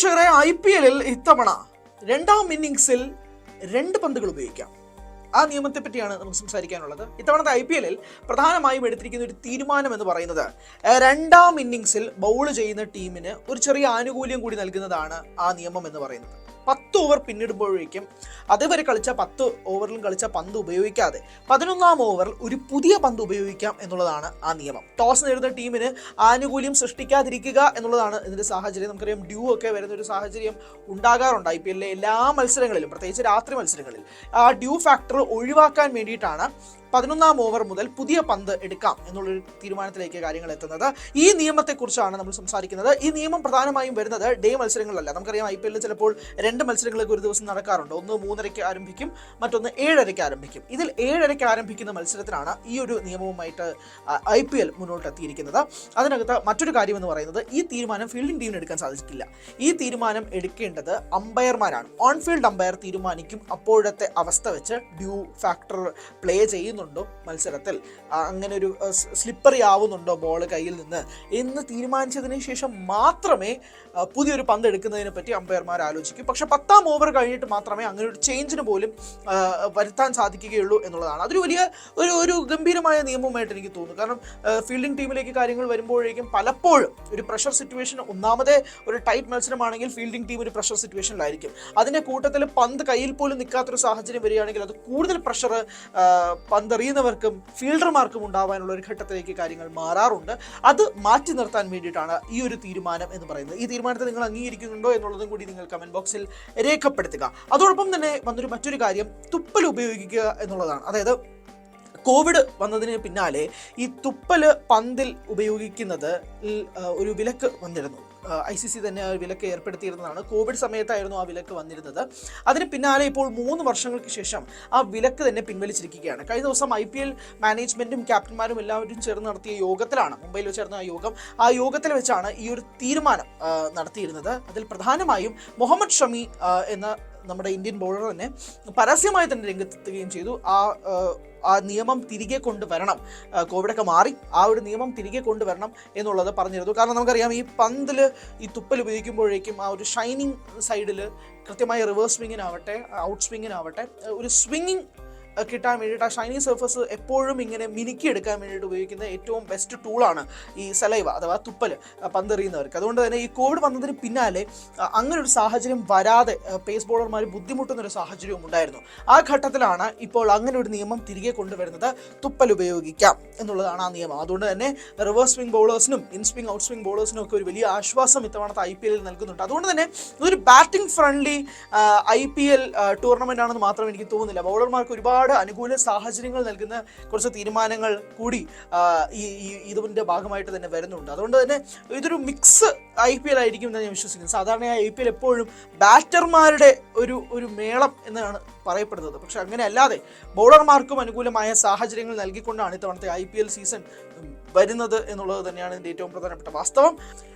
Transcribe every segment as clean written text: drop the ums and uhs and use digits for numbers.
വിമർശകരെ IPL-ൽ ഇത്തവണ രണ്ടാം ഇന്നിംഗ്സിൽ 2 പന്തുകൾ ഉപയോഗിക്കാം. ആ നിയമത്തെ പറ്റിയാണ് നമുക്ക് സംസാരിക്കാനുള്ളത്. ഇത്തവണത്തെ IPL-ൽ പ്രധാനമായും എടുത്തിരിക്കുന്ന ഒരു തീരുമാനം എന്ന് പറയുന്നത് രണ്ടാം ഇന്നിംഗ്സിൽ ബൗൾ ചെയ്യുന്ന ടീമിന് ഒരു ചെറിയ ആനുകൂല്യം കൂടി നൽകുന്നതാണ് ആ നിയമം എന്ന് പറയുന്നത്. 10 ഓവർ പിന്നിടുമ്പോഴേക്കും അതുവരെ കളിച്ച 10 ഓവറിലും കളിച്ച പന്ത് ഉപയോഗിക്കാതെ 11ാം ഓവറിൽ ഒരു പുതിയ പന്ത് ഉപയോഗിക്കാം എന്നുള്ളതാണ് ആ നിയമം. ടോസ് നേടുന്ന ടീമിന് ആനുകൂല്യം സൃഷ്ടിക്കാതിരിക്കുക എന്നുള്ളതാണ് ഇതിൻ്റെ സാഹചര്യം. നമുക്കറിയാം ഡ്യൂ ഒക്കെ വരുന്ന ഒരു സാഹചര്യം ഉണ്ടാകാറുണ്ട് IPL-ലെ എല്ലാ മത്സരങ്ങളിലും, പ്രത്യേകിച്ച് രാത്രി മത്സരങ്ങളിൽ. ആ ഡ്യൂ ഫാക്ടർ ഒഴിവാക്കാൻ വേണ്ടിയിട്ടാണ് 11ാം ഓവർ മുതൽ പുതിയ പന്ത് എടുക്കാം എന്നുള്ളൊരു തീരുമാനത്തിലേക്ക് കാര്യങ്ങൾ എത്തുന്നത്. ഈ നിയമത്തെക്കുറിച്ചാണ് നമ്മൾ സംസാരിക്കുന്നത്. ഈ നിയമം പ്രധാനമായും വരുന്നത് ഡേ മത്സരങ്ങളിലല്ല. നമുക്കറിയാം IPL-ൽ ചിലപ്പോൾ 2 മത്സരങ്ങളൊക്കെ ഒരു ദിവസം നടക്കാറുണ്ട്. ഒന്ന് 3:30-ക്ക് ആരംഭിക്കും, മറ്റൊന്ന് 7:30-ക്ക് ആരംഭിക്കും. ഇതിൽ 7:30-ക്ക് ആരംഭിക്കുന്ന മത്സരത്തിനാണ് ഈ ഒരു നിയമവുമായിട്ട് IPL മുന്നോട്ടെത്തിയിരിക്കുന്നത്. അതിനകത്ത് മറ്റൊരു കാര്യം എന്ന് പറയുന്നത്, ഈ തീരുമാനം ഫീൽഡിംഗ് ടീമിന് എടുക്കാൻ സാധിക്കില്ല. ഈ തീരുമാനം എടുക്കേണ്ടത് അമ്പയർമാരാണ്. ഓൺ ഫീൽഡ് അമ്പയർ തീരുമാനിക്കും അപ്പോഴത്തെ അവസ്ഥ വെച്ച് ഡ്യൂ ഫാക്ടർ പ്ലേ ചെയ്യുന്നു മത്സരത്തിൽ, അങ്ങനെ ഒരു സ്ലിപ്പറി ആവുന്നുണ്ടോ ബോൾ കയ്യിൽ നിന്ന് എന്ന് തീരുമാനിച്ചതിന് ശേഷം മാത്രമേ പുതിയൊരു പന്ത് എടുക്കുന്നതിനെ പറ്റി അമ്പയർമാർ ആലോചിക്കും. പക്ഷെ 10ാം ഓവർ കഴിഞ്ഞിട്ട് മാത്രമേ അങ്ങനെ ഒരു ചേഞ്ചിന് പോലും വരുത്താൻ സാധിക്കുകയുള്ളൂ എന്നുള്ളതാണ്. അതൊരു വലിയ ഒരു ഗംഭീരമായ നിയമമായിട്ട് എനിക്ക് തോന്നുന്നു. കാരണം ഫീൽഡിംഗ് ടീമിലേക്ക് കാര്യങ്ങൾ വരുമ്പോഴേക്കും പലപ്പോഴും ഒരു പ്രഷർ സിറ്റുവേഷൻ, ഒന്നാമതേ ഒരു ടൈറ്റ് മത്സരമാണെങ്കിൽ ഫീൽഡിംഗ് ടീം ഒരു പ്രഷർ സിറ്റുവേഷനിലായിരിക്കും. അതിൻ്റെ കൂട്ടത്തിൽ പന്ത് കയ്യിൽ പോലും നിൽക്കാത്തൊരു സാഹചര്യം വരികയാണെങ്കിൽ അത് കൂടുതൽ പ്രഷർ പന്തെറിയുന്നവർക്കും ഫീൽഡർമാർക്കും ഉണ്ടാവാനുള്ള ഒരു ഘട്ടത്തിലേക്ക് കാര്യങ്ങൾ മാറാറുണ്ട്. അത് മാറ്റി നിർത്താൻ വേണ്ടിയിട്ടാണ് ഈ ഒരു തീരുമാനം എന്ന് പറയുന്നത്. ഈ തീരുമാനത്തെ നിങ്ങൾ അംഗീകരിക്കുന്നുണ്ടോ എന്നുള്ളതും കൂടി നിങ്ങൾ കമന്റ് ബോക്സിൽ രേഖപ്പെടുത്തുക. അതോടൊപ്പം തന്നെ മറ്റൊരു കാര്യം തുപ്പൽ ഉപയോഗിക്കുക എന്നുള്ളതാണ്. അതായത് കോവിഡ് വന്നതിന് പിന്നാലെ ഈ തുപ്പൽ പന്തിൽ ഉപയോഗിക്കുന്നത് ഒരു വിലക്ക് വന്നിരുന്നു. ICC തന്നെ വിലക്ക് ഏർപ്പെടുത്തിയിരുന്നതാണ്. കോവിഡ് സമയത്തായിരുന്നു ആ വിലക്ക് വന്നിരുന്നത്. അതിന് പിന്നാലെ ഇപ്പോൾ 3 വർഷങ്ങൾക്ക് ശേഷം ആ വിലക്ക് തന്നെ പിൻവലിച്ചിരിക്കുകയാണ്. കഴിഞ്ഞ ദിവസം IPL മാനേജ്മെൻറ്റും ക്യാപ്റ്റന്മാരും എല്ലാവരും ചേർന്ന് നടത്തിയ യോഗത്തിലാണ്, മുംബൈയിൽ വെച്ചായിരുന്നു ആ യോഗത്തിൽ വെച്ചാണ് ഈ ഒരു തീരുമാനം നടത്തിയിരുന്നത്. അതിൽ പ്രധാനമായും മുഹമ്മദ് ഷമി എന്ന നമ്മുടെ ഇന്ത്യൻ ബോളർ തന്നെ പരസ്യമായി തന്നെ രംഗത്തെത്തുകയും ചെയ്തു. ആ നിയമം തിരികെ കൊണ്ടുവരണം, കോവിഡൊക്കെ മാറി ആ ഒരു നിയമം തിരികെ കൊണ്ടുവരണം എന്നുള്ളത് പറഞ്ഞിരുന്നു. കാരണം നമുക്കറിയാം, ഈ പന്തിൽ ഈ തുപ്പൽ ഉപയോഗിക്കുമ്പോഴേക്കും ആ ഒരു ഷൈനിങ് സൈഡിൽ കൃത്യമായി റിവേഴ്സ് സ്വിങ്ങിനാവട്ടെ ഔട്ട് സ്വിങ്ങിനാവട്ടെ ഒരു സ്വിങ്ങിങ് കിട്ടാൻ വേണ്ടിയിട്ട് ആ ഷൈനി സർഫസ് എപ്പോഴും ഇങ്ങനെ മിനുക്കിയെടുക്കാൻ വേണ്ടിയിട്ട് ഉപയോഗിക്കുന്ന ഏറ്റവും ബെസ്റ്റ് ടൂളാണ് ഈ സലൈവ അഥവാ തുപ്പൽ പന്തെറിയുന്നവർക്ക്. അതുകൊണ്ട് തന്നെ ഈ കോവിഡ് വന്നതിന് പിന്നാലെ അങ്ങനെ ഒരു സാഹചര്യം വരാതെ പേസ് ബോളർമാർ ബുദ്ധിമുട്ടുന്നൊരു സാഹചര്യവും ഉണ്ടായിരുന്നു. ആ ഘട്ടത്തിലാണ് ഇപ്പോൾ അങ്ങനെ ഒരു നിയമം തിരികെ കൊണ്ടുവരുന്നത്. തുപ്പൽ ഉപയോഗിക്കാം എന്നുള്ളതാണ് ആ നിയമം. അതുകൊണ്ട് തന്നെ റിവേഴ്സ് സ്വിംഗ് ബോളേഴ്സിനും ഇൻ സ്വിംഗ് ഔട്ട് സ്വിംഗ് ബോളേഴ്സിനും ഒക്കെ ഒരു വലിയ ആശ്വാസം ഇത്തവണത്തെ IPL-ൽ നൽകുന്നുണ്ട്. അതുകൊണ്ട് തന്നെ ഇതൊരു ബാറ്റിംഗ് ഫ്രണ്ട്ലി IPL ടൂർണമെൻ്റ് ആണെന്ന് മാത്രം എനിക്ക് തോന്നുന്നില്ല. ബൗളർമാർക്ക് ഒരുപാട് അനുകൂല സാഹചര്യങ്ങൾ നൽകുന്ന കുറച്ച് തീരുമാനങ്ങൾ കൂടി ഇതിൻ്റെ ഭാഗമായിട്ട് തന്നെ വരുന്നുണ്ട്. അതുകൊണ്ട് തന്നെ ഇതൊരു IPL ആയിരിക്കും എന്ന് ഞാൻ വിശ്വസിക്കുന്നു. സാധാരണയായി IPL എപ്പോഴും ബാറ്റർമാരുടെ ഒരു മേളം എന്നാണ് പറയപ്പെടുന്നത്. പക്ഷെ അങ്ങനെ അല്ലാതെ ബൗളർമാർക്കും അനുകൂലമായ സാഹചര്യങ്ങൾ നൽകിക്കൊണ്ടാണ് ഇത്തവണത്തെ IPL സീസൺ വരുന്നത് എന്നുള്ളത് തന്നെയാണ് ഇതിൻ്റെ ഏറ്റവും പ്രധാനപ്പെട്ട വാസ്തവം.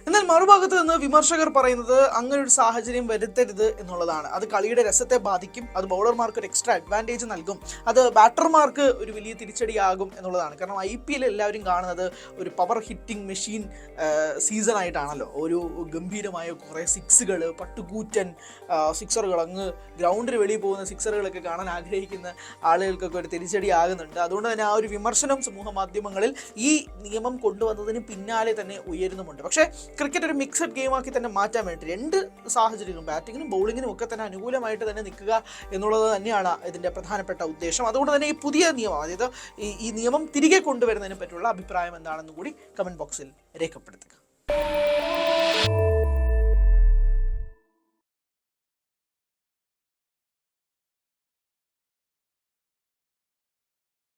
എന്നാൽ മറുഭാഗത്ത് നിന്ന് വിമർശകർ പറയുന്നത് അങ്ങനെ ഒരു സാഹചര്യം വരുത്തരുത് എന്നുള്ളതാണ്. അത് കളിയുടെ രസത്തെ ബാധിക്കും, അത് ബൗളർമാർക്ക് ഒരു എക്സ്ട്രാ അഡ്വാൻറ്റേജ് നൽകും, അത് ബാറ്റർമാർക്ക് ഒരു വലിയ തിരിച്ചടിയാകും എന്നുള്ളതാണ്. കാരണം IPL എല്ലാവരും കാണുന്നത് ഒരു പവർ ഹിറ്റിംഗ് മെഷീൻ സീസൺ ആയിട്ടാണല്ലോ. ഒരു ഗംഭീരമായ കുറേ സിക്സുകൾ, പട്ടുകൂറ്റൻ സിക്സറുകൾ, അങ്ങ് ഗ്രൗണ്ടിന് വെളിയിൽ പോകുന്ന സിക്സറുകളൊക്കെ കാണാൻ ആഗ്രഹിക്കുന്ന ആളുകൾക്കൊക്കെ ഒരു തിരിച്ചടി ആകുന്നുണ്ട്. അതുകൊണ്ട് തന്നെ ആ ഒരു വിമർശനം സമൂഹ മാധ്യമങ്ങളിൽ ഈ നിയമം കൊണ്ടുവന്നതിന് പിന്നാലെ തന്നെ ഉയരുന്നുമുണ്ട്. പക്ഷേ ക്രിക്കറ്റ് ഒരു മിക്സഡ് ഗെയിമാക്കി തന്നെ മാറ്റാൻ വേണ്ടി 2 സാഹചര്യങ്ങളും ബാറ്റിങ്ങിനും ബൗളിങ്ങിനും ഒക്കെ തന്നെ അനുകൂലമായിട്ട് തന്നെ നിൽക്കുക എന്നുള്ളത് തന്നെയാണ് ഇതിൻ്റെ പ്രധാനപ്പെട്ട ഉദ്ദേശം. അതുകൊണ്ട് തന്നെ ഈ പുതിയ നിയമം, അതായത് ഈ നിയമം തിരികെ കൊണ്ടുവരുന്നതിനെ പറ്റിയുള്ള അഭിപ്രായം എന്താണെന്ന് കൂടി കമൻറ്റ് ബോക്സിൽ രേഖപ്പെടുത്തുക.